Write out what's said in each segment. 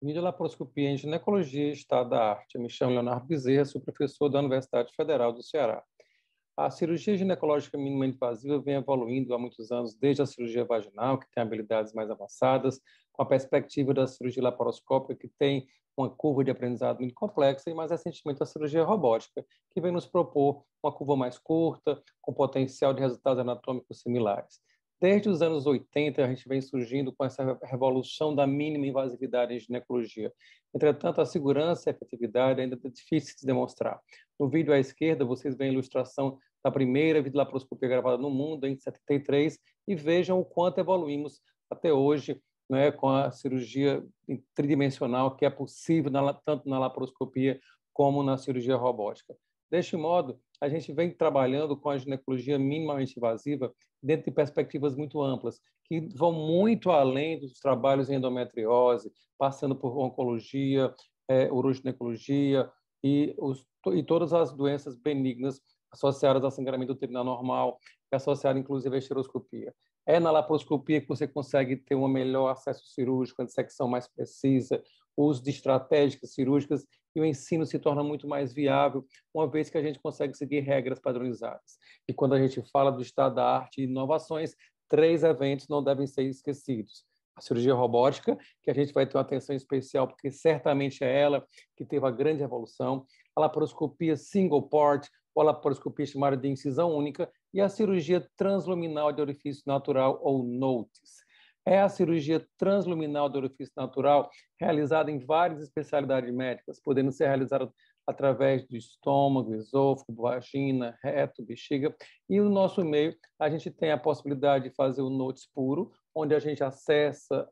Videolaparoscopia em ginecologia e estado da arte. Eu me chamo Leonardo Bezerra, sou professor da Universidade Federal do Ceará. A cirurgia ginecológica minimamente invasiva vem evoluindo há muitos anos, desde a cirurgia vaginal, que tem habilidades mais avançadas, com a perspectiva da cirurgia laparoscópica, que tem uma curva de aprendizado muito complexa, e mais recentemente a cirurgia robótica, que vem nos propor uma curva mais curta, com potencial de resultados anatômicos similares. Desde os anos 80, a gente vem surgindo com essa revolução da mínima invasividade em ginecologia. Entretanto, a segurança e a efetividade ainda é difícil de demonstrar. No vídeo à esquerda, vocês veem a ilustração da primeira videolaparoscopia gravada no mundo, em 73, e vejam o quanto evoluímos até hoje, né, com a cirurgia tridimensional que é possível tanto na laparoscopia como na cirurgia robótica. Deste modo, a gente vem trabalhando com a ginecologia minimamente invasiva dentro de perspectivas muito amplas, que vão muito além dos trabalhos em endometriose, passando por oncologia, uroginecologia e todas as doenças benignas associadas ao sangramento uterino normal, e associadas inclusive à esteroscopia. É na laparoscopia que você consegue ter um melhor acesso cirúrgico, a dissecção mais precisa, o uso de estratégias cirúrgicas, e o ensino se torna muito mais viável, uma vez que a gente consegue seguir regras padronizadas. E quando a gente fala do estado da arte e inovações, 3 eventos não devem ser esquecidos. A cirurgia robótica, que a gente vai ter uma atenção especial, porque certamente é ela que teve a grande revolução, a laparoscopia single port, ou a laparoscopia chamada de incisão única, e a cirurgia transluminal de orifício natural, ou NOTES. É a cirurgia transluminal de orifício natural realizada em várias especialidades médicas, podendo ser realizada através do estômago, esôfago, vagina, reto, bexiga. E no nosso meio, a gente tem a possibilidade de fazer o NOTES puro, onde a gente acessa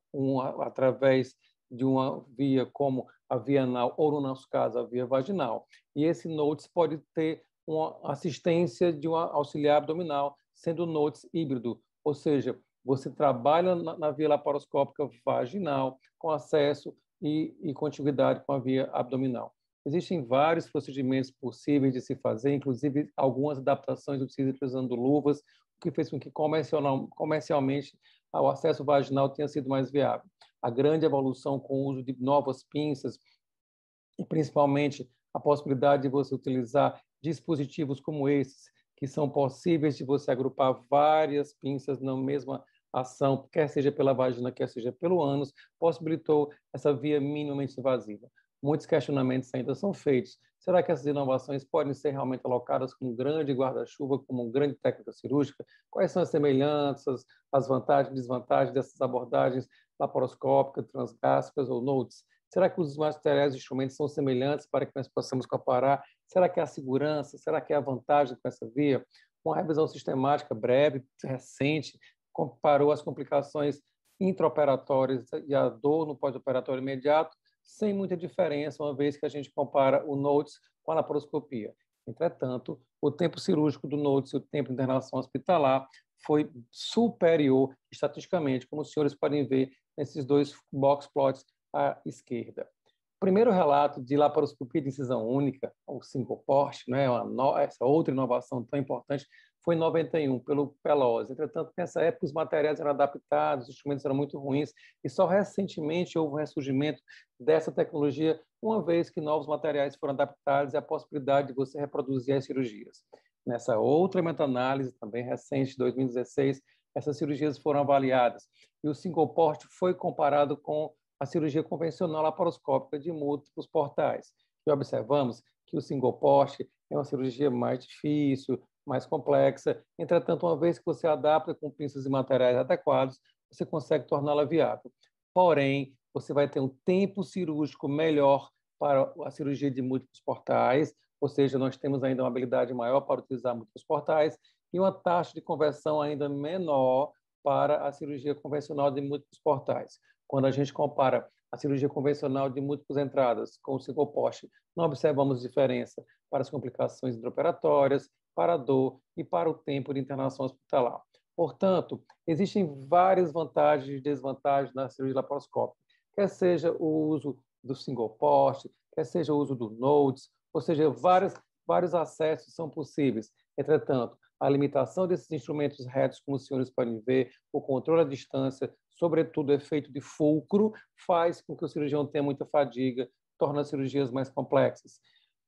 através de uma via como a via anal, ou no nosso caso, a via vaginal. E esse NOTES pode ter uma assistência de um auxiliar abdominal, sendo o NOTES híbrido, ou seja, você trabalha na via laparoscópica vaginal com acesso e contiguidade com a via abdominal. Existem vários procedimentos possíveis de se fazer, inclusive algumas adaptações utilizando luvas, o que fez com que comercialmente o acesso vaginal tenha sido mais viável. A grande evolução com o uso de novas pinças e principalmente a possibilidade de você utilizar dispositivos como esses, que são possíveis de você agrupar várias pinças na mesma ação, quer seja pela vagina, quer seja pelo ânus, possibilitou essa via minimamente invasiva. Muitos questionamentos ainda são feitos. Será que essas inovações podem ser realmente alocadas como um grande guarda-chuva, como uma grande técnica cirúrgica? Quais são as semelhanças, as vantagens e desvantagens dessas abordagens laparoscópicas, transgástricas ou NOTES? Será que os materiais e instrumentos são semelhantes para que nós possamos comparar? Será que é a segurança? Será que é a vantagem com essa via? Uma revisão sistemática breve, recente, comparou as complicações intraoperatórias e a dor no pós-operatório imediato, sem muita diferença, uma vez que a gente compara o NOTES com a laparoscopia. Entretanto, o tempo cirúrgico do NOTES e o tempo de internação hospitalar foi superior estatisticamente, como os senhores podem ver nesses dois box plots à esquerda. O primeiro relato de laparoscopia de incisão única, ou single port, né, essa outra inovação tão importante, foi em 91, pelo Pelosi. Entretanto, nessa época, os materiais eram adaptados, os instrumentos eram muito ruins, e só recentemente houve um ressurgimento dessa tecnologia, uma vez que novos materiais foram adaptados e a possibilidade de você reproduzir as cirurgias. Nessa outra meta-análise, também recente, de 2016, essas cirurgias foram avaliadas, e o single port foi comparado com a cirurgia convencional laparoscópica de múltiplos portais. E observamos que o single port é uma cirurgia mais difícil, mais complexa. Entretanto, uma vez que você adapta com pinças e materiais adequados, você consegue torná-la viável. Porém, você vai ter um tempo cirúrgico melhor para a cirurgia de múltiplos portais, ou seja, nós temos ainda uma habilidade maior para utilizar múltiplos portais e uma taxa de conversão ainda menor para a cirurgia convencional de múltiplos portais. Quando a gente compara a cirurgia convencional de múltiplas entradas com o single port, não observamos diferença para as complicações intraoperatórias, para a dor e para o tempo de internação hospitalar. Portanto, existem várias vantagens e desvantagens na cirurgia laparoscópica, quer seja o uso do single port, quer seja o uso do NOTES, ou seja, vários acessos são possíveis. Entretanto, a limitação desses instrumentos retos, como os senhores podem ver, o controle à distância, sobretudo efeito de fulcro, faz com que o cirurgião tenha muita fadiga, torna as cirurgias mais complexas.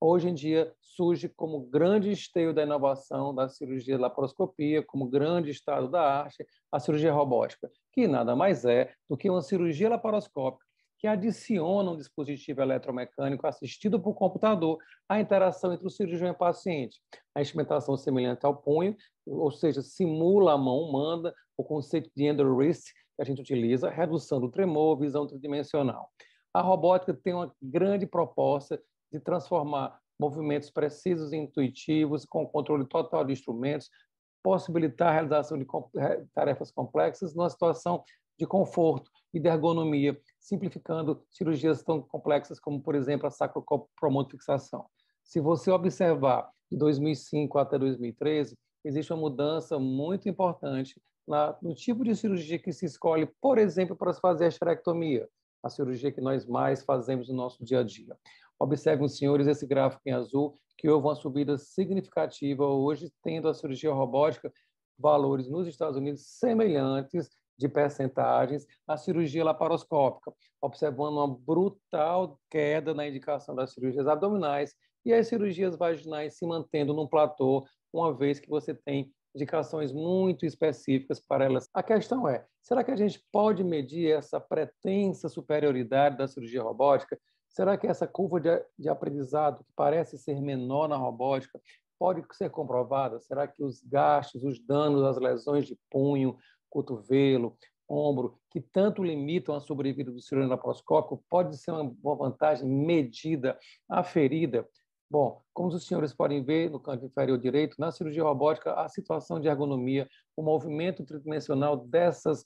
Hoje em dia, surge como grande esteio da inovação da cirurgia de laparoscopia, como grande estado da arte, a cirurgia robótica, que nada mais é do que uma cirurgia laparoscópica que adiciona um dispositivo eletromecânico assistido por computador à interação entre o cirurgião e o paciente. A instrumentação semelhante ao punho, ou seja, simula a mão humana, o conceito de end wrist que a gente utiliza, redução do tremor, visão tridimensional. A robótica tem uma grande proposta de transformar movimentos precisos e intuitivos, com controle total de instrumentos, possibilitar a realização de tarefas complexas numa situação de conforto e de ergonomia, simplificando cirurgias tão complexas como, por exemplo, a sacrocolpomodofixação. Se você observar de 2005 até 2013, existe uma mudança muito importante no tipo de cirurgia que se escolhe, por exemplo, para se fazer a esterectomia, a cirurgia que nós mais fazemos no nosso dia a dia. Observem, senhores, esse gráfico em azul, que houve uma subida significativa hoje, tendo a cirurgia robótica valores nos Estados Unidos semelhantes de percentagens à cirurgia laparoscópica, observando uma brutal queda na indicação das cirurgias abdominais e as cirurgias vaginais se mantendo num platô, uma vez que você tem indicações muito específicas para elas. A questão é, será que a gente pode medir essa pretensa superioridade da cirurgia robótica? Será que essa curva de aprendizado, que parece ser menor na robótica, pode ser comprovada? Será que os gastos, os danos, as lesões de punho, cotovelo, ombro, que tanto limitam a sobrevida do cirurgião laparoscópico, pode ser uma vantagem medida, aferida? Bom, como os senhores podem ver no canto inferior direito, na cirurgia robótica, a situação de ergonomia, o movimento tridimensional dessas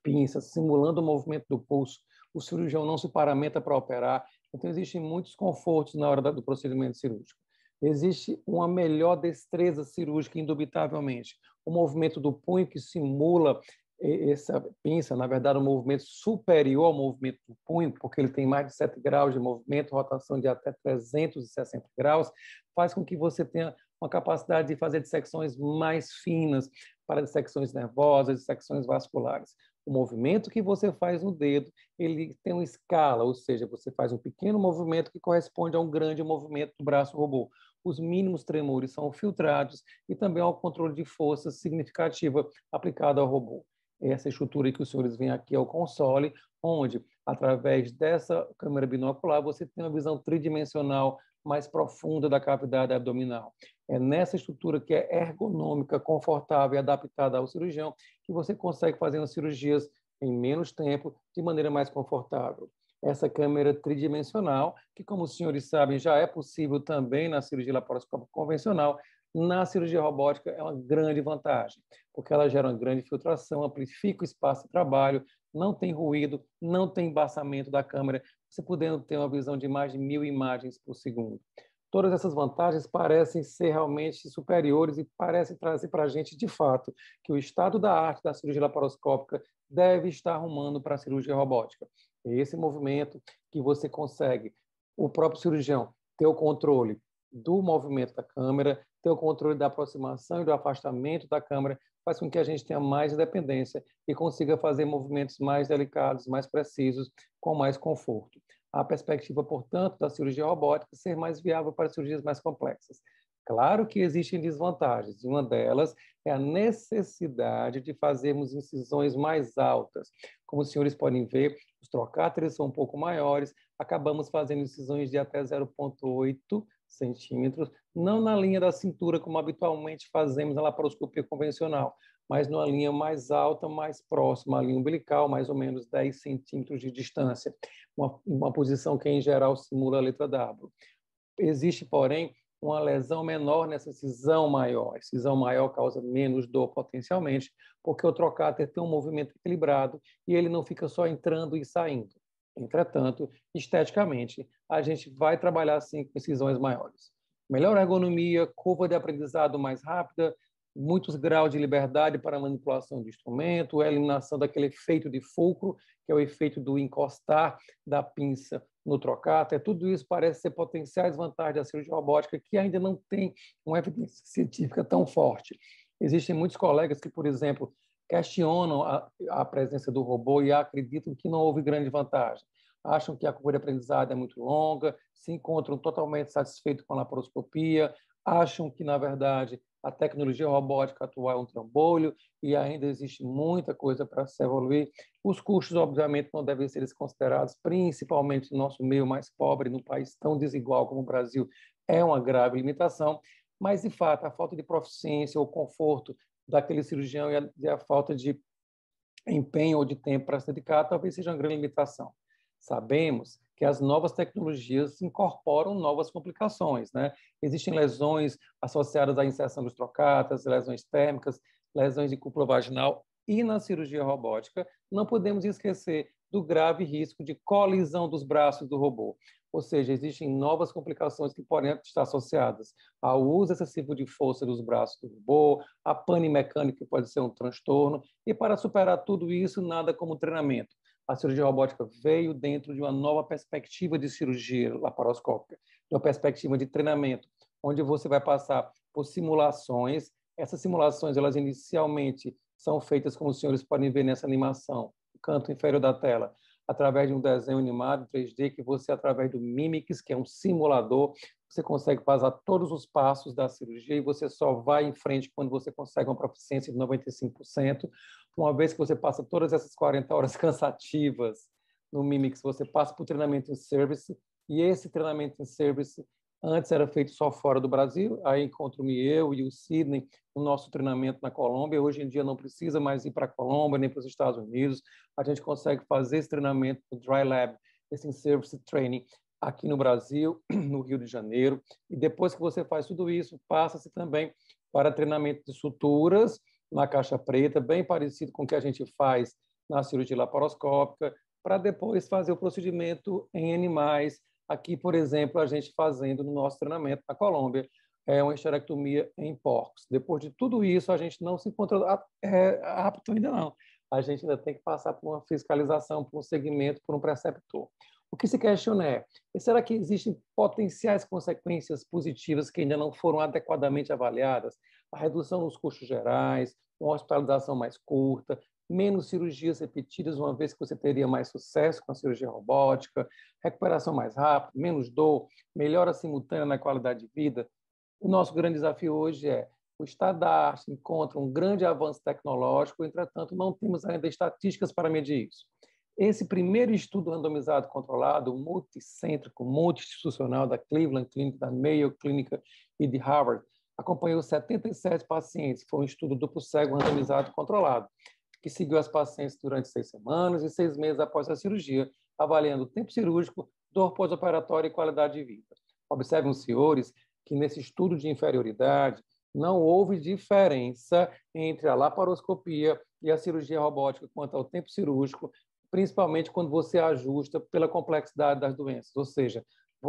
pinças, simulando o movimento do pulso, o cirurgião não se paramenta para operar, então existem muitos confortos na hora do procedimento cirúrgico. Existe uma melhor destreza cirúrgica, indubitavelmente. O movimento do punho que simula essa pinça, na verdade, um movimento superior ao movimento do punho, porque ele tem mais de 7 graus de movimento, rotação de até 360 graus, faz com que você tenha uma capacidade de fazer dissecções mais finas, para dissecções nervosas, dissecções vasculares. O movimento que você faz no dedo, ele tem uma escala, ou seja, você faz um pequeno movimento que corresponde a um grande movimento do braço robô. Os mínimos tremores são filtrados e também há um controle de força significativa aplicado ao robô. Essa estrutura que os senhores veem aqui é o console, onde, através dessa câmera binocular, você tem uma visão tridimensional mais profunda da cavidade abdominal. É nessa estrutura que é ergonômica, confortável e adaptada ao cirurgião que você consegue fazer as cirurgias em menos tempo, de maneira mais confortável. Essa câmera tridimensional, que, como os senhores sabem, já é possível também na cirurgia laparoscópica convencional, na cirurgia robótica é uma grande vantagem, porque ela gera uma grande filtração, amplifica o espaço de trabalho, não tem ruído, não tem embaçamento da câmera, você podendo ter uma visão de mais de 1000 imagens por segundo. Todas essas vantagens parecem ser realmente superiores e parecem trazer para a gente, de fato, que o estado da arte da cirurgia laparoscópica deve estar arrumando para a cirurgia robótica. É esse movimento que você consegue, o próprio cirurgião, ter o controle do movimento da câmera, ter o controle da aproximação e do afastamento da câmera, faz com que a gente tenha mais independência e consiga fazer movimentos mais delicados, mais precisos, com mais conforto. A perspectiva, portanto, da cirurgia robótica ser mais viável para cirurgias mais complexas. Claro que existem desvantagens, e uma delas é a necessidade de fazermos incisões mais altas. Como os senhores podem ver, os trocáteres são um pouco maiores, acabamos fazendo incisões de até 0,8 centímetros, não na linha da cintura, como habitualmente fazemos na laparoscopia convencional, mas numa linha mais alta, mais próxima à linha umbilical, mais ou menos 10 centímetros de distância, uma posição que, em geral, simula a letra W. Existe, porém, uma lesão menor nessa cisão maior. A cisão maior causa menos dor potencialmente, porque o trocáter tem um movimento equilibrado e ele não fica só entrando e saindo. Entretanto, esteticamente, a gente vai trabalhar sim com incisões maiores. Melhor ergonomia, curva de aprendizado mais rápida, muitos graus de liberdade para a manipulação do instrumento, a eliminação daquele efeito de fulcro, que é o efeito do encostar da pinça no trocáter. Tudo isso parece ser potenciais vantagens da cirurgia robótica que ainda não tem uma evidência científica tão forte. Existem muitos colegas que, por exemplo, questionam a presença do robô e acreditam que não houve grande vantagem. Acham que a curva de aprendizado é muito longa, se encontram totalmente satisfeitos com a laparoscopia, acham que, na verdade, a tecnologia robótica atual é um trambolho e ainda existe muita coisa para se evoluir. Os custos, obviamente, não devem ser desconsiderados, principalmente no nosso meio mais pobre, num país tão desigual como o Brasil, é uma grave limitação, mas, de fato, a falta de proficiência ou conforto daquele cirurgião e a falta de empenho ou de tempo para se dedicar talvez seja uma grande limitação. Sabemos que as novas tecnologias incorporam novas complicações, né? Existem lesões associadas à inserção dos trocatas, lesões térmicas, lesões de cúpula vaginal, e na cirurgia robótica não podemos esquecer do grave risco de colisão dos braços do robô. Ou seja, existem novas complicações que podem estar associadas ao uso excessivo de força dos braços do robô, a pane mecânica, que pode ser um transtorno, e para superar tudo isso, nada como treinamento. A cirurgia robótica veio dentro de uma nova perspectiva de cirurgia laparoscópica, de uma perspectiva de treinamento, onde você vai passar por simulações. Essas simulações, elas inicialmente são feitas, como os senhores podem ver nessa animação, no canto inferior da tela, através de um desenho animado 3D, que você, através do Mimics, que é um simulador, você consegue passar todos os passos da cirurgia e você só vai em frente quando você consegue uma proficiência de 95%. Uma vez que você passa todas essas 40 horas cansativas no Mimics, você passa para o treinamento em service, e esse treinamento em service antes era feito só fora do Brasil, aí encontro-me eu e o Sidney no nosso treinamento na Colômbia. Hoje em dia não precisa mais ir para a Colômbia nem para os Estados Unidos, a gente consegue fazer esse treinamento no Dry Lab, esse in-service training, aqui no Brasil, no Rio de Janeiro, e depois que você faz tudo isso, passa-se também para treinamento de suturas na caixa preta, bem parecido com o que a gente faz na cirurgia laparoscópica, para depois fazer o procedimento em animais. Aqui, por exemplo, a gente fazendo no nosso treinamento na Colômbia, uma esterectomia em porcos. Depois de tudo isso, a gente não se encontra apto ainda não. A gente ainda tem que passar por uma fiscalização, por um segmento, por um preceptor. O que se questiona é, será que existem potenciais consequências positivas que ainda não foram adequadamente avaliadas? A redução nos custos gerais, uma hospitalização mais curta, menos cirurgias repetidas, uma vez que você teria mais sucesso com a cirurgia robótica, recuperação mais rápida, menos dor, melhora simultânea na qualidade de vida. O nosso grande desafio hoje é o estado da arte encontra um grande avanço tecnológico, entretanto, não temos ainda estatísticas para medir isso. Esse primeiro estudo randomizado controlado, multicêntrico, multi-institucional da Cleveland Clinic, da Mayo Clinic e de Harvard, acompanhou 77 pacientes. Foi um estudo duplo cego randomizado controlado, que seguiu as pacientes durante 6 semanas e 6 meses após a cirurgia, avaliando o tempo cirúrgico, dor pós-operatória e qualidade de vida. Observem os senhores que nesse estudo de inferioridade não houve diferença entre a laparoscopia e a cirurgia robótica quanto ao tempo cirúrgico, principalmente quando você ajusta pela complexidade das doenças, ou seja,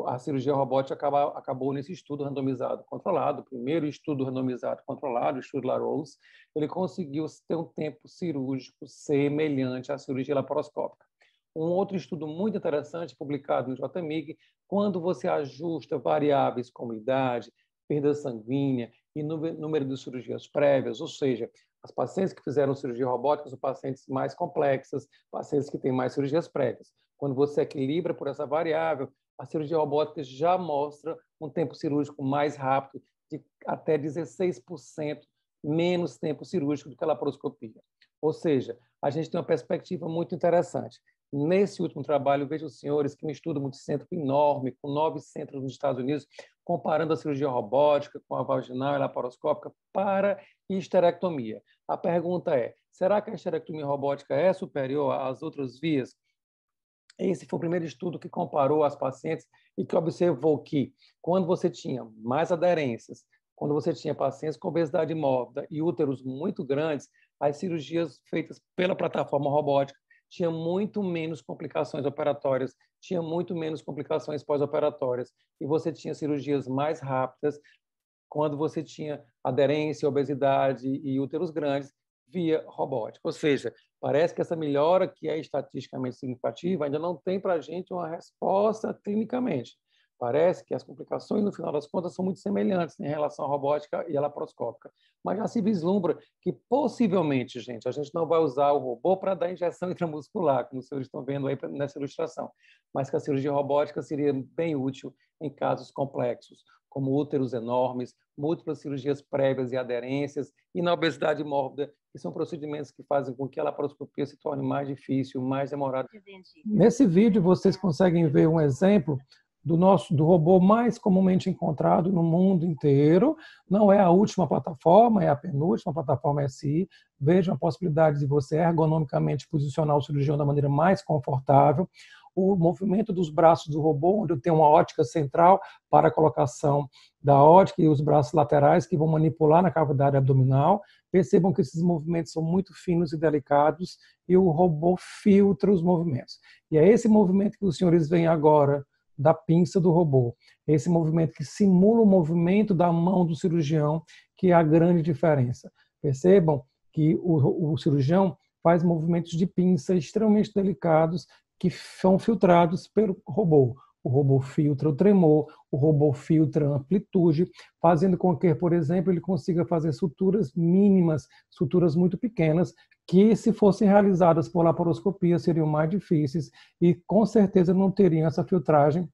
a cirurgia robótica acabou nesse estudo randomizado controlado, o primeiro estudo randomizado controlado, o estudo LaRose, ele conseguiu ter um tempo cirúrgico semelhante à cirurgia laparoscópica. Um outro estudo muito interessante, publicado no JMIG, quando você ajusta variáveis como idade, perda sanguínea e número de cirurgias prévias, ou seja, as pacientes que fizeram cirurgia robótica são pacientes mais complexas, pacientes que têm mais cirurgias prévias. Quando você equilibra por essa variável, a cirurgia robótica já mostra um tempo cirúrgico mais rápido, de até 16% menos tempo cirúrgico do que a laparoscopia. Ou seja, a gente tem uma perspectiva muito interessante. Nesse último trabalho, vejo os senhores que um estudo multicêntrico enorme, com 9 centros nos Estados Unidos, comparando a cirurgia robótica com a vaginal e laparoscópica para histerectomia. A pergunta é, será que a histerectomia robótica é superior às outras vias? Esse foi o primeiro estudo que comparou as pacientes e que observou que, quando você tinha mais aderências, quando você tinha pacientes com obesidade mórbida e úteros muito grandes, as cirurgias feitas pela plataforma robótica tinham muito menos complicações operatórias, tinha muito menos complicações pós-operatórias, e você tinha cirurgias mais rápidas quando você tinha aderência, obesidade e úteros grandes via robótica. Ou seja, parece que essa melhora, que é estatisticamente significativa, ainda não tem para a gente uma resposta clinicamente. Parece que as complicações, no final das contas, são muito semelhantes em relação à robótica e à laparoscópica. Mas já se vislumbra que, possivelmente, gente, a gente não vai usar o robô para dar injeção intramuscular, como os senhores estão vendo aí nessa ilustração, mas que a cirurgia robótica seria bem útil em casos complexos, como úteros enormes, múltiplas cirurgias prévias e aderências, e na obesidade mórbida, que são procedimentos que fazem com que a laparoscopia se torne mais difícil, mais demorada. Nesse vídeo, vocês conseguem ver um exemplo do robô mais comumente encontrado no mundo inteiro. Não é a última plataforma, é a penúltima plataforma SI. Vejam a possibilidade de você ergonomicamente posicionar o cirurgião da maneira mais confortável. O movimento dos braços do robô, onde tem uma ótica central para a colocação da ótica e os braços laterais que vão manipular na cavidade abdominal. Percebam que esses movimentos são muito finos e delicados e o robô filtra os movimentos. E é esse movimento que os senhores veem agora da pinça do robô. Esse movimento que simula o movimento da mão do cirurgião, que é a grande diferença. Percebam que o cirurgião faz movimentos de pinça extremamente delicados que são filtrados pelo robô. O robô filtra o tremor, o robô filtra a amplitude, fazendo com que, por exemplo, ele consiga fazer suturas mínimas, suturas muito pequenas, que se fossem realizadas por laparoscopia seriam mais difíceis e com certeza não teriam essa filtragem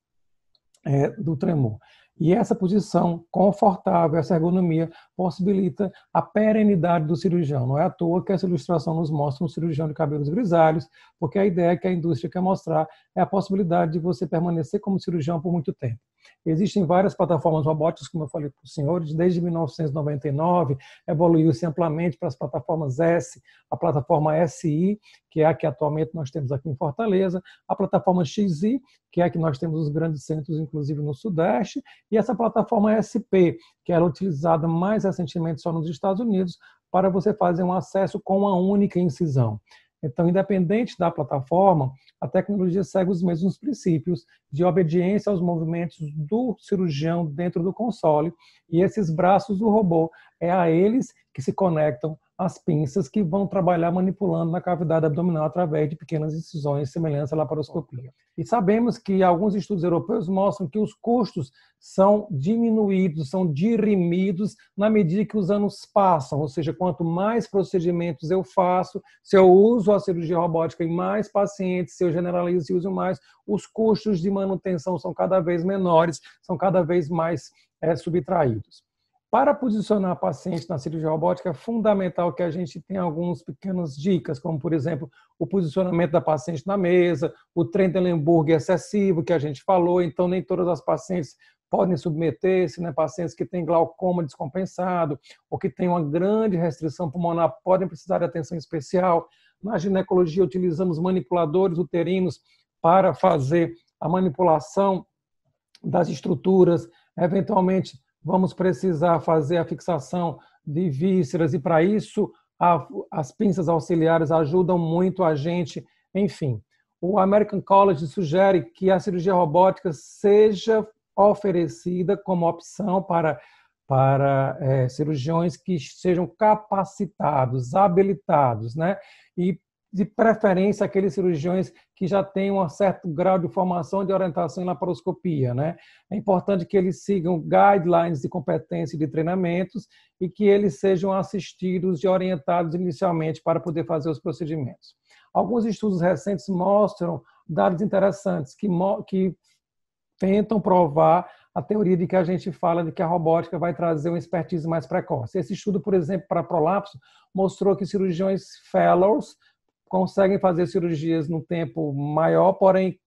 do tremor. E essa posição confortável, essa ergonomia, possibilita a perenidade do cirurgião. Não é à toa que essa ilustração nos mostra um cirurgião de cabelos grisalhos, porque a ideia que a indústria quer mostrar é a possibilidade de você permanecer como cirurgião por muito tempo. Existem várias plataformas robóticas, como eu falei para os senhores, desde 1999, evoluiu-se amplamente para as plataformas S, a plataforma SI, que é a que atualmente nós temos aqui em Fortaleza, a plataforma XI, que é a que nós temos nos grandes centros, inclusive no Sudeste, e essa plataforma SP, que era utilizada mais recentemente só nos Estados Unidos, para você fazer um acesso com uma única incisão. Então, independente da plataforma, a tecnologia segue os mesmos princípios de obediência aos movimentos do cirurgião dentro do console, e esses braços do robô, é a eles que se conectam as pinças que vão trabalhar manipulando na cavidade abdominal através de pequenas incisões semelhantes à laparoscopia. E sabemos que alguns estudos europeus mostram que os custos são diminuídos, são dirimidos na medida que os anos passam, ou seja, quanto mais procedimentos eu faço, se eu uso a cirurgia robótica em mais pacientes, se eu generalizo e uso mais, os custos de manutenção são cada vez menores, são cada vez mais subtraídos. Para posicionar a paciente na cirurgia robótica, é fundamental que a gente tenha algumas pequenas dicas, como, por exemplo, o posicionamento da paciente na mesa, o Trendelenburg excessivo, que a gente falou, então nem todas as pacientes podem submeter-se, né? Pacientes que têm glaucoma descompensado ou que têm uma grande restrição pulmonar podem precisar de atenção especial. Na ginecologia, utilizamos manipuladores uterinos para fazer a manipulação das estruturas, eventualmente vamos precisar fazer a fixação de vísceras e, para isso, as pinças auxiliares ajudam muito a gente. Enfim, o American College sugere que a cirurgia robótica seja oferecida como opção para cirurgiões que sejam capacitados, habilitados, né? E, de preferência, aqueles cirurgiões que já têm um certo grau de formação e de orientação em laparoscopia, né? É importante que eles sigam guidelines de competência e de treinamentos e que eles sejam assistidos e orientados inicialmente para poder fazer os procedimentos. Alguns estudos recentes mostram dados interessantes que tentam provar a teoria de que a gente fala de que a robótica vai trazer uma expertise mais precoce. Esse estudo, por exemplo, para prolapso, mostrou que cirurgiões fellows conseguem fazer cirurgias num tempo maior, porém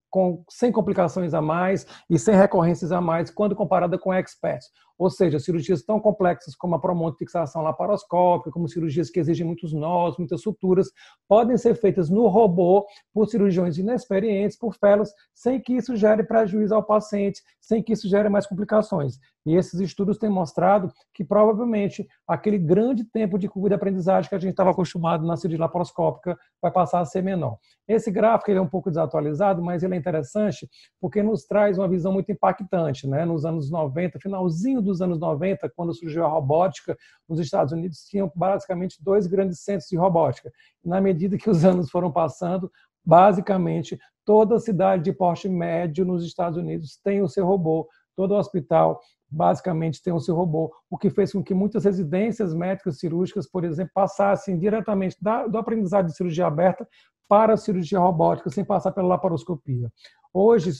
sem complicações a mais e sem recorrências a mais, quando comparada com experts. Ou seja, cirurgias tão complexas como a fixação laparoscópica, como cirurgias que exigem muitos nós, muitas suturas, podem ser feitas no robô por cirurgiões inexperientes, por fellows, sem que isso gere prejuízo ao paciente, sem que isso gere mais complicações. E esses estudos têm mostrado que provavelmente aquele grande tempo de curva de aprendizagem que a gente estava acostumado na cirurgia laparoscópica vai passar a ser menor. Esse gráfico ele é um pouco desatualizado, mas ele é interessante porque nos traz uma visão muito impactante, né? Nos anos 90, finalzinho dos anos 90, quando surgiu a robótica, nos Estados Unidos tinham basicamente 2 grandes centros de robótica. E na medida que os anos foram passando, Basicamente, toda cidade de porte médio nos Estados Unidos tem o seu robô, todo hospital basicamente tem o seu robô, o que fez com que muitas residências médicas cirúrgicas, por exemplo, passassem diretamente do aprendizado de cirurgia aberta para a cirurgia robótica, sem passar pela laparoscopia. Hoje,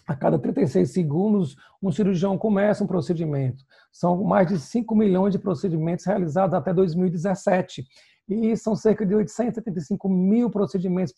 a cada 36 segundos, um cirurgião começa um procedimento. São mais de 5 milhões de procedimentos realizados até 2017. E são cerca de 875 mil procedimentos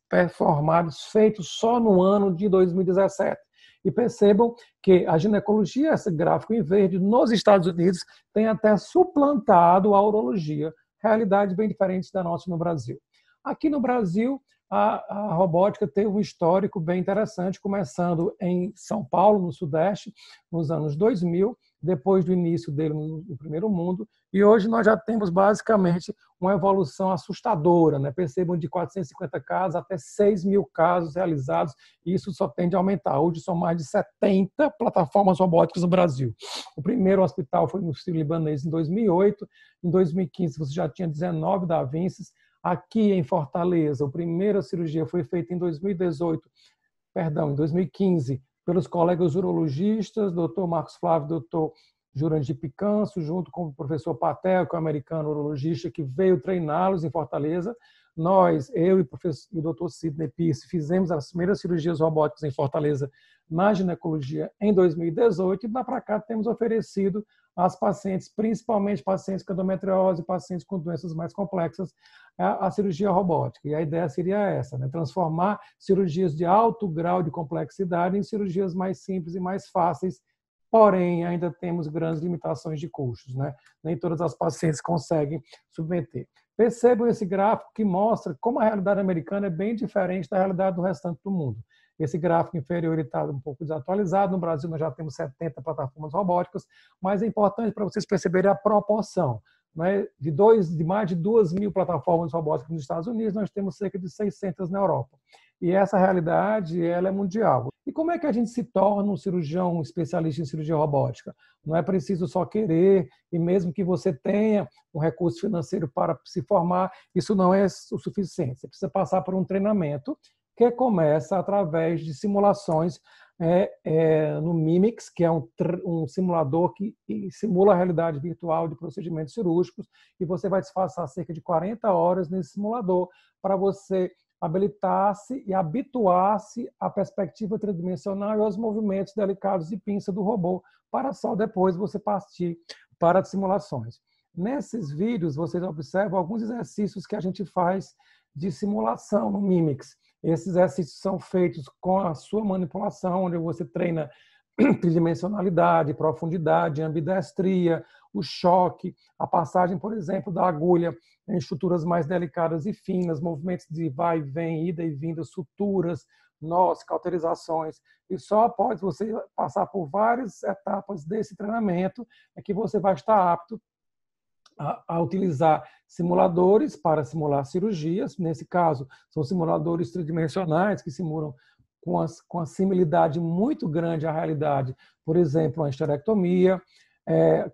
performados, feitos só no ano de 2017. E percebam que a ginecologia, esse gráfico em verde, nos Estados Unidos, tem até suplantado a urologia, realidade bem diferente da nossa no Brasil. Aqui no Brasil, a robótica teve um histórico bem interessante, começando em São Paulo, no Sudeste, nos anos 2000, depois do início dele no primeiro mundo, e hoje nós já temos basicamente uma evolução assustadora, né? Percebam, de 450 casos até 6 mil casos realizados, e isso só tende a aumentar. Hoje são mais de 70 plataformas robóticas no Brasil. O primeiro hospital foi no Sírio-Libanês em 2008, em 2015 você já tinha 19 da Vincis. Aqui em Fortaleza, a primeira cirurgia foi feita em 2015, pelos colegas urologistas, Dr. Marcos Flávio, Dr. Jurandir Picanço, junto com o professor Patel, que é um americano urologista, que veio treiná-los em Fortaleza. Nós, eu e o Dr. Sidney Pierce, fizemos as primeiras cirurgias robóticas em Fortaleza na ginecologia em 2018, e da para cá temos oferecido às pacientes, principalmente pacientes com endometriose, pacientes com doenças mais complexas, a cirurgia robótica. E a ideia seria essa, né? Transformar cirurgias de alto grau de complexidade em cirurgias mais simples e mais fáceis, porém ainda temos grandes limitações de custos, né? Nem todas as pacientes conseguem submeter. Percebam esse gráfico que mostra como a realidade americana é bem diferente da realidade do restante do mundo. Esse gráfico inferior está um pouco desatualizado. No Brasil, nós já temos 70 plataformas robóticas, mas é importante para vocês perceberem a proporção. Né? De mais de 2.000 plataformas robóticas nos Estados Unidos, nós temos cerca de 600 na Europa. E essa realidade, ela é mundial. E como é que a gente se torna um cirurgião especialista em cirurgia robótica? Não é preciso só querer, e mesmo que você tenha um recurso financeiro para se formar, isso não é o suficiente. Você precisa passar por um treinamento que começa através de simulações no Mimics, que é um simulador que simula a realidade virtual de procedimentos cirúrgicos, e você vai se passar cerca de 40 horas nesse simulador para você habilitar-se e habituar-se à perspectiva tridimensional e aos movimentos delicados de pinça do robô, para só depois você partir para as simulações. Nesses vídeos, vocês observam alguns exercícios que a gente faz de simulação no Mimics. Esses exercícios são feitos com a sua manipulação, onde você treina tridimensionalidade, profundidade, ambidestria, o choque, a passagem, por exemplo, da agulha em estruturas mais delicadas e finas, movimentos de vai e vem, ida e vinda, suturas, nós, cauterizações. E só após você passar por várias etapas desse treinamento é que você vai estar apto a utilizar simuladores para simular cirurgias. Nesse caso, são simuladores tridimensionais que simulam com a similaridade muito grande à realidade, por exemplo, a esterectomia,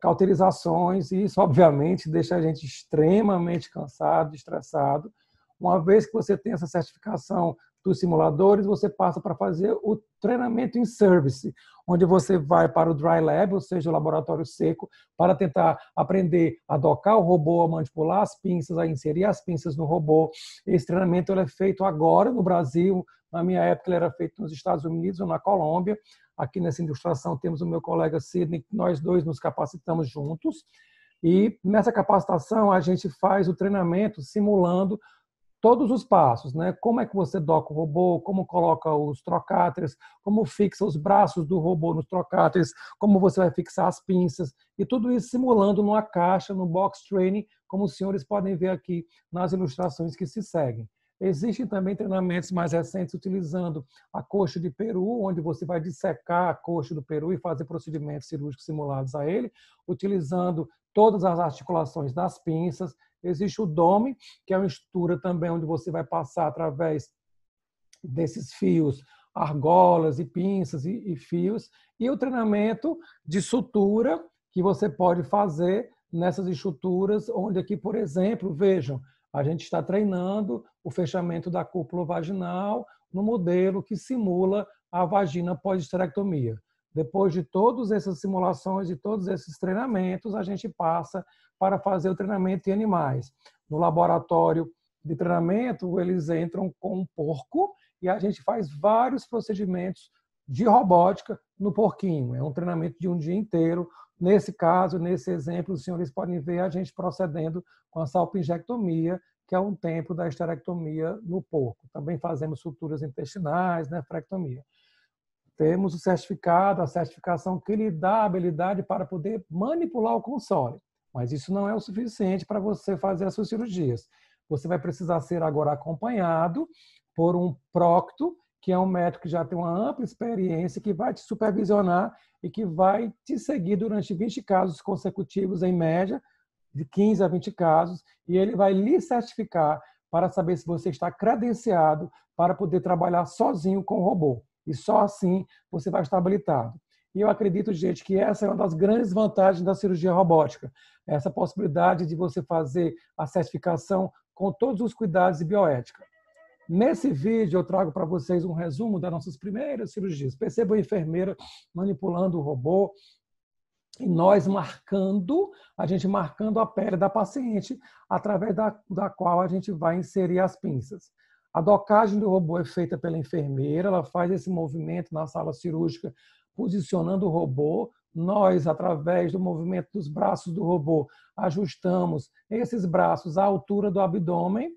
cauterizações, e isso, obviamente, deixa a gente extremamente cansado, estressado. Uma vez que você tem essa certificação dos simuladores, você passa para fazer o treinamento em service, onde você vai para o dry lab, ou seja, o laboratório seco, para tentar aprender a docar o robô, a manipular as pinças, a inserir as pinças no robô. Esse treinamento ele é feito agora no Brasil. Na minha época, ele era feito nos Estados Unidos ou na Colômbia. Aqui nessa ilustração temos o meu colega Sidney, nós dois nos capacitamos juntos. E nessa capacitação, a gente faz o treinamento simulando todos os passos, né? Como é que você doca o robô, como coloca os trocáteres, como fixa os braços do robô nos trocáteres, como você vai fixar as pinças, e tudo isso simulando numa caixa, no box training, como os senhores podem ver aqui nas ilustrações que se seguem. Existem também treinamentos mais recentes utilizando a coxa de peru, onde você vai dissecar a coxa do peru e fazer procedimentos cirúrgicos simulados a ele, utilizando todas as articulações das pinças. Existe o DOME, que é uma estrutura também onde você vai passar através desses fios, argolas e pinças e fios, e o treinamento de sutura que você pode fazer nessas estruturas, onde aqui, por exemplo, vejam, A gente está treinando o fechamento da cúpula vaginal no modelo que simula a vagina pós-esterectomia. Depois de todas essas simulações e todos esses treinamentos, a gente passa para fazer o treinamento em animais. No laboratório de treinamento, eles entram com um porco e a gente faz vários procedimentos de robótica no porquinho. É um treinamento de um dia inteiro. Nesse caso, nesse exemplo, os senhores podem ver a gente procedendo com a salpingectomia, que é um tempo da esterectomia no porco. Também fazemos suturas intestinais, nefrectomia. Temos o certificado, a certificação que lhe dá a habilidade para poder manipular o console. Mas isso não é o suficiente para você fazer as suas cirurgias. Você vai precisar ser agora acompanhado por um procto, que é um médico que já tem uma ampla experiência, que vai te supervisionar e que vai te seguir durante 20 casos consecutivos, em média, de 15 a 20 casos, e ele vai lhe certificar para saber se você está credenciado para poder trabalhar sozinho com o robô. E só assim você vai estar habilitado. E eu acredito, gente, que essa é uma das grandes vantagens da cirurgia robótica. Essa possibilidade de você fazer a certificação com todos os cuidados de bioética. Nesse vídeo, eu trago para vocês um resumo das nossas primeiras cirurgias. Perceba a enfermeira manipulando o robô e nós a gente marcando a pele da paciente, através da qual a gente vai inserir as pinças. A docagem do robô é feita pela enfermeira, ela faz esse movimento na sala cirúrgica, posicionando o robô. Nós, através do movimento dos braços do robô, ajustamos esses braços à altura do abdômen,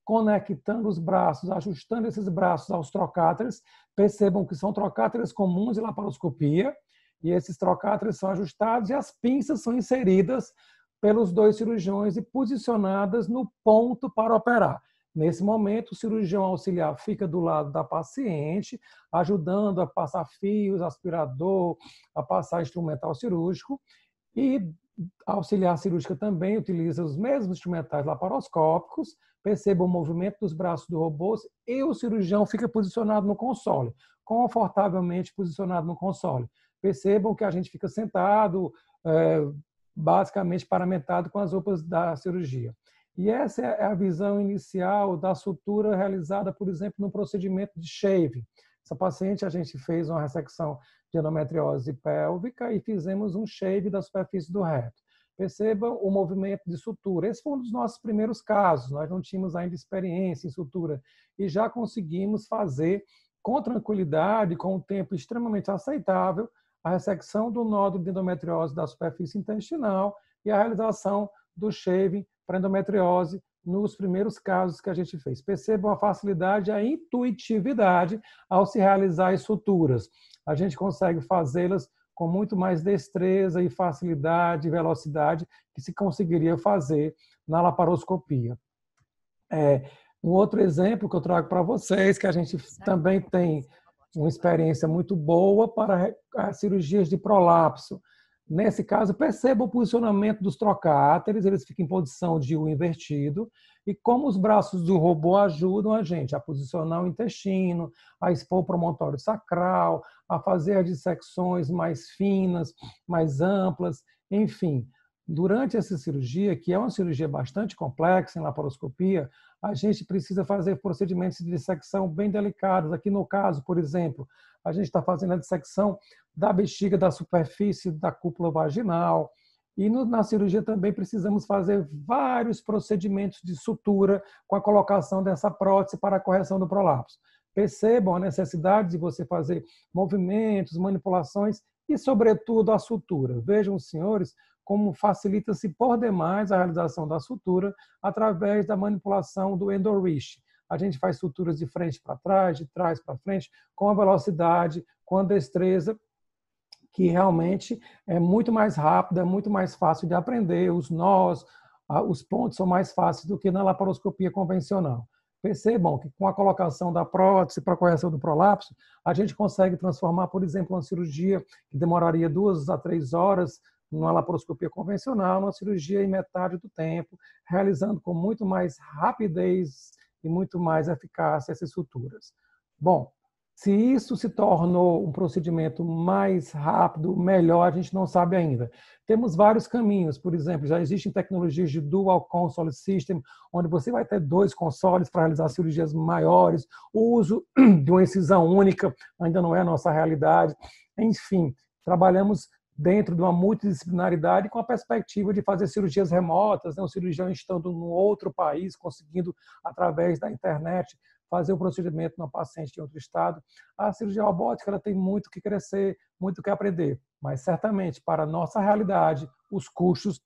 conectando os braços, ajustando esses braços aos trocáteres. Percebam que são trocáteres comuns de laparoscopia, e esses trocáteres são ajustados e as pinças são inseridas pelos dois cirurgiões e posicionadas no ponto para operar. Nesse momento, o cirurgião auxiliar fica do lado da paciente, ajudando a passar fios, aspirador, a passar instrumental cirúrgico, e a auxiliar cirúrgica também utiliza os mesmos instrumentais laparoscópicos. Perceba o movimento dos braços do robô e o cirurgião fica posicionado no console, confortavelmente posicionado no console. Percebam que a gente fica sentado, basicamente paramentado com as roupas da cirurgia. E essa é a visão inicial da sutura realizada, por exemplo, no procedimento de shaving. Essa paciente, a gente fez uma ressecção de endometriose pélvica e fizemos um shave da superfície do reto. Perceba o movimento de sutura. Esse foi um dos nossos primeiros casos. Nós não tínhamos ainda experiência em sutura e já conseguimos fazer com tranquilidade, com um tempo extremamente aceitável, a ressecção do nódulo de endometriose da superfície intestinal e a realização do shaving para endometriose nos primeiros casos que a gente fez. Percebam a facilidade e a intuitividade ao se realizar as suturas. A gente consegue fazê-las com muito mais destreza e facilidade e velocidade que se conseguiria fazer na laparoscopia. Um outro exemplo que eu trago para vocês, que a gente também tem uma experiência muito boa para as cirurgias de prolapso. Nesse caso, perceba o posicionamento dos trocáteres, eles ficam em posição de U invertido, e como os braços do robô ajudam a gente a posicionar o intestino, a expor o promontório sacral, a fazer as dissecções mais finas, mais amplas, enfim. Durante essa cirurgia, que é uma cirurgia bastante complexa em laparoscopia, a gente precisa fazer procedimentos de dissecção bem delicados. Aqui no caso, por exemplo, a gente está fazendo a dissecção da bexiga da superfície da cúpula vaginal. E na cirurgia também precisamos fazer vários procedimentos de sutura com a colocação dessa prótese para a correção do prolapso. Percebam a necessidade de você fazer movimentos, manipulações e, sobretudo, a sutura. Vejam, senhores, como facilita-se por demais a realização da sutura através da manipulação do EndoWrist. A gente faz suturas de frente para trás, de trás para frente, com a velocidade, com a destreza, que realmente é muito mais rápida, é muito mais fácil de aprender. Os nós, os pontos são mais fáceis do que na laparoscopia convencional. Percebam que com a colocação da prótese para a correção do prolapso, a gente consegue transformar, por exemplo, uma cirurgia que demoraria 2 a 3 horas numa laparoscopia convencional, numa cirurgia em metade do tempo, realizando com muito mais rapidez e muito mais eficácia essas suturas. Bom, Se isso se tornou um procedimento mais rápido, melhor, a gente não sabe ainda. Temos vários caminhos, por exemplo, já existem tecnologias de dual console system, onde você vai ter 2 consoles para realizar cirurgias maiores. O uso de uma incisão única ainda não é a nossa realidade. Enfim, trabalhamos dentro de uma multidisciplinaridade com a perspectiva de fazer cirurgias remotas, né? O cirurgião estando num outro país, conseguindo, através da internet, fazer o procedimento numa paciente de outro estado. A cirurgia robótica ela tem muito que crescer, muito que aprender, mas certamente, para a nossa realidade, os custos,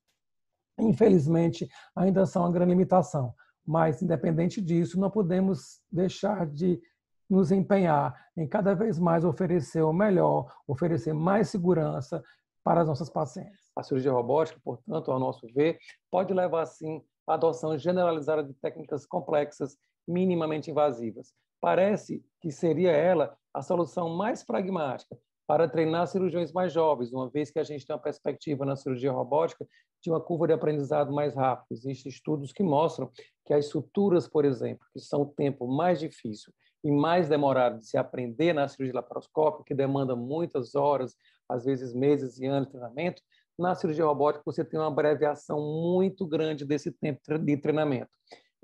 infelizmente, ainda são uma grande limitação. Mas, independente disso, não podemos deixar de nos empenhar em cada vez mais oferecer o melhor, oferecer mais segurança para as nossas pacientes. A cirurgia robótica, portanto, ao nosso ver, pode levar, sim, à adoção generalizada de técnicas complexas, minimamente invasivas. Parece que seria ela a solução mais pragmática para treinar cirurgiões mais jovens, uma vez que a gente tem uma perspectiva na cirurgia robótica de uma curva de aprendizado mais rápida. Existem estudos que mostram que as suturas, por exemplo, que são o tempo mais difícil e mais demorado de se aprender na cirurgia laparoscópica, que demanda muitas horas, às vezes meses e anos de treinamento, na cirurgia robótica você tem uma abreviação muito grande desse tempo de treinamento.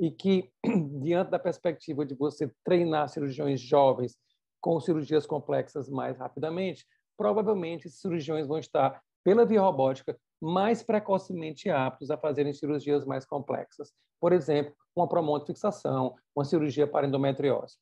E que, diante da perspectiva de você treinar cirurgiões jovens com cirurgias complexas mais rapidamente, provavelmente esses cirurgiões vão estar, pela via robótica, mais precocemente aptos a fazerem cirurgias mais complexas. Por exemplo, uma promontofixação, uma cirurgia para endometriose.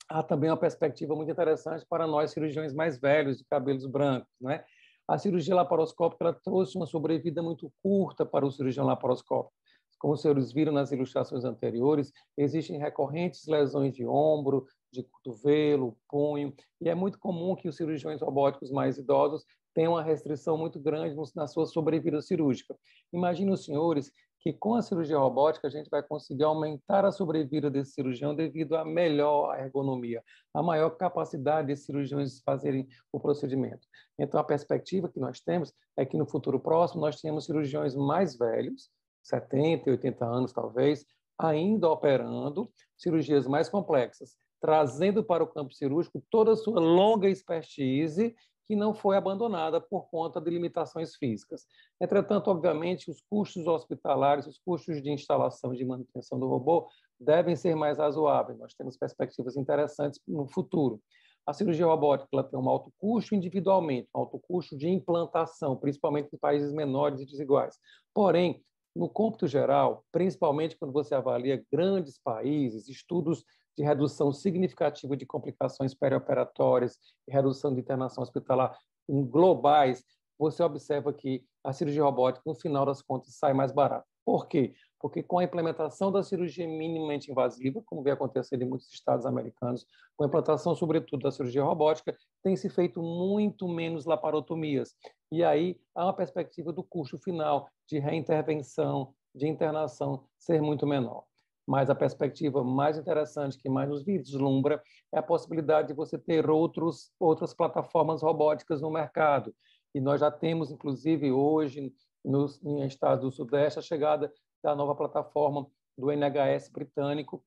Há também uma perspectiva muito interessante para nós cirurgiões mais velhos, de cabelos brancos, né? A cirurgia laparoscópica ela trouxe uma sobrevida muito curta para o cirurgião laparoscópico. Como os senhores viram nas ilustrações anteriores, existem recorrentes lesões de ombro, de cotovelo, punho, e é muito comum que os cirurgiões robóticos mais idosos tenham uma restrição muito grande na sua sobrevida cirúrgica. Imaginem os senhores que com a cirurgia robótica a gente vai conseguir aumentar a sobrevida desse cirurgião devido à melhor ergonomia, à maior capacidade desses cirurgiões fazerem o procedimento. Então, a perspectiva que nós temos é que no futuro próximo nós tenhamos cirurgiões mais velhos, 70, 80 anos talvez, ainda operando cirurgias mais complexas, trazendo para o campo cirúrgico toda a sua longa expertise que não foi abandonada por conta de limitações físicas. Entretanto, obviamente, os custos hospitalares, os custos de instalação e de manutenção do robô devem ser mais razoáveis. Nós temos perspectivas interessantes no futuro. A cirurgia robótica ela tem um alto custo individualmente, um alto custo de implantação, principalmente em países menores e desiguais. Porém, no cômputo geral, principalmente quando você avalia grandes países, estudos de redução significativa de complicações perioperatórias e redução de internação hospitalar globais, você observa que a cirurgia robótica, no final das contas, sai mais barata. Por quê? Porque com a implementação da cirurgia minimamente invasiva, como vem acontecendo em muitos estados americanos, com a implantação, sobretudo, da cirurgia robótica, tem se feito muito menos laparotomias. E aí há uma perspectiva do custo final de reintervenção, de internação, ser muito menor. Mas a perspectiva mais interessante, que mais nos vislumbra, é a possibilidade de você ter outras plataformas robóticas no mercado. E nós já temos, inclusive, hoje, em estados do Sudeste, a chegada da nova plataforma do NHS britânico,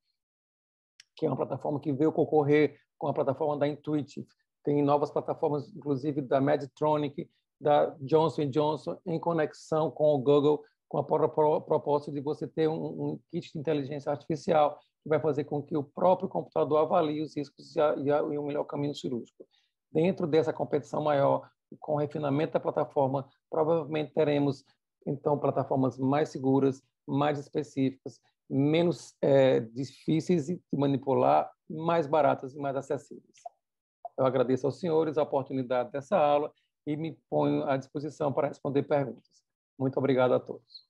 que é uma plataforma que veio concorrer com a plataforma da Intuitive. Tem novas plataformas, inclusive da Medtronic, da Johnson & Johnson, em conexão com o Google, com a proposta de você ter um kit de inteligência artificial que vai fazer com que o próprio computador avalie os riscos e o melhor caminho cirúrgico. Dentro dessa competição maior, com o refinamento da plataforma, provavelmente teremos, então, plataformas mais seguras, mais específicas, menos difíceis de manipular, mais baratas e mais acessíveis. Eu agradeço aos senhores a oportunidade dessa aula e me ponho à disposição para responder perguntas. Muito obrigado a todos.